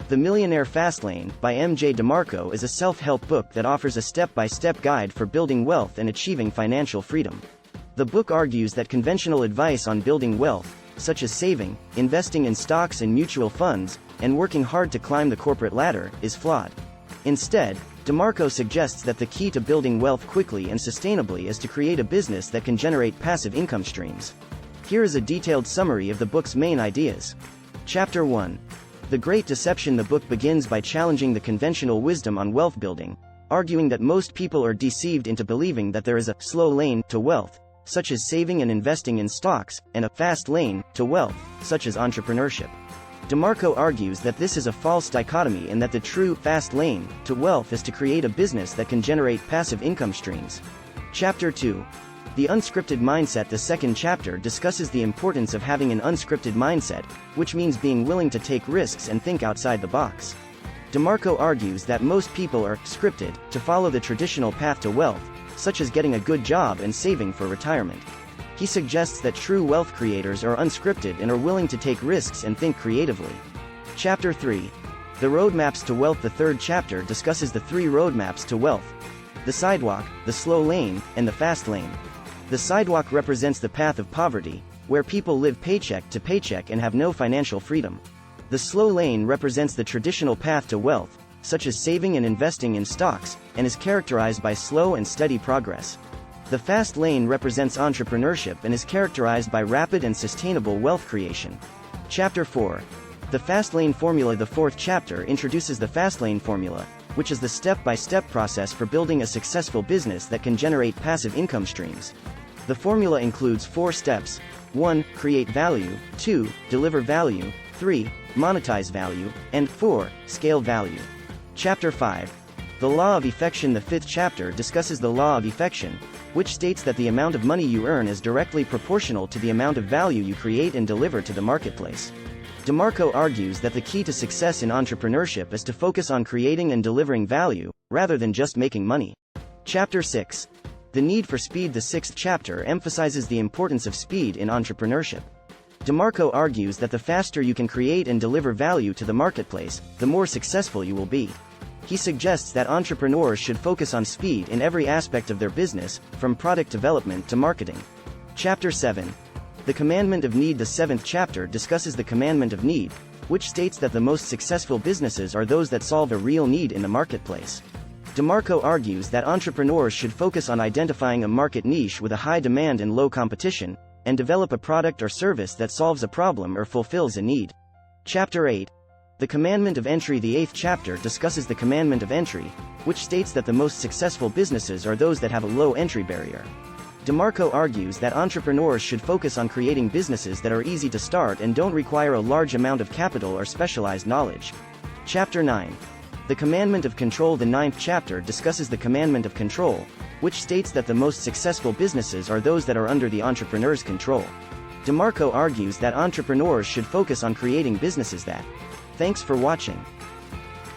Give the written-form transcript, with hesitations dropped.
The Millionaire Fastlane, by MJ DeMarco, is a self-help book that offers a step-by-step guide for building wealth and achieving financial freedom. The book argues that conventional advice on building wealth, such as saving, investing in stocks and mutual funds, and working hard to climb the corporate ladder, is flawed. Instead, DeMarco suggests that the key to building wealth quickly and sustainably is to create a business that can generate passive income streams. Here is a detailed summary of the book's main ideas. Chapter 1. The Great Deception. The book begins by challenging the conventional wisdom on wealth building, arguing that most people are deceived into believing that there is a slow lane to wealth, such as saving and investing in stocks, and a fast lane to wealth, such as entrepreneurship. DeMarco argues that this is a false dichotomy and that the true fast lane to wealth is to create a business that can generate passive income streams. Chapter 2. The Unscripted Mindset. The second chapter discusses the importance of having an unscripted mindset, which means being willing to take risks and think outside the box. DeMarco argues that most people are scripted to follow the traditional path to wealth, such as getting a good job and saving for retirement. He suggests that true wealth creators are unscripted and are willing to take risks and think creatively. Chapter 3. The Roadmaps to Wealth. The third chapter discusses the three roadmaps to wealth: the sidewalk, the slow lane, and the fast lane. The sidewalk represents the path of poverty, where people live paycheck to paycheck and have no financial freedom. The slow lane represents the traditional path to wealth, such as saving and investing in stocks, and is characterized by slow and steady progress. The fast lane represents entrepreneurship and is characterized by rapid and sustainable wealth creation. Chapter 4. The Fast Lane Formula. The fourth chapter introduces the fast lane formula, which is the step-by-step process for building a successful business that can generate passive income streams. The formula includes 4 steps: 1. Create value, 2. Deliver value, 3. Monetize value, and 4. Scale value. Chapter 5. The Law of Effection. The fifth chapter discusses the Law of Effection, which states that the amount of money you earn is directly proportional to the amount of value you create and deliver to the marketplace. DeMarco argues that the key to success in entrepreneurship is to focus on creating and delivering value, rather than just making money. Chapter 6. The Need for Speed. The sixth chapter emphasizes the importance of speed in entrepreneurship. DeMarco argues that the faster you can create and deliver value to the marketplace, the more successful you will be. He suggests that entrepreneurs should focus on speed in every aspect of their business, from product development to marketing. Chapter 7. The Commandment of Need. The seventh chapter discusses the Commandment of Need, which states that the most successful businesses are those that solve a real need in the marketplace. DeMarco argues that entrepreneurs should focus on identifying a market niche with a high demand and low competition, and develop a product or service that solves a problem or fulfills a need. Chapter 8. The Commandment of Entry. The eighth chapter discusses the Commandment of Entry, which states that the most successful businesses are those that have a low entry barrier. DeMarco argues that entrepreneurs should focus on creating businesses that are easy to start and don't require a large amount of capital or specialized knowledge. Chapter 9. The Commandment of Control. The ninth chapter discusses the Commandment of Control, which states that the most successful businesses are those that are under the entrepreneur's control. DeMarco argues that entrepreneurs should focus on creating businesses that. Thanks for watching.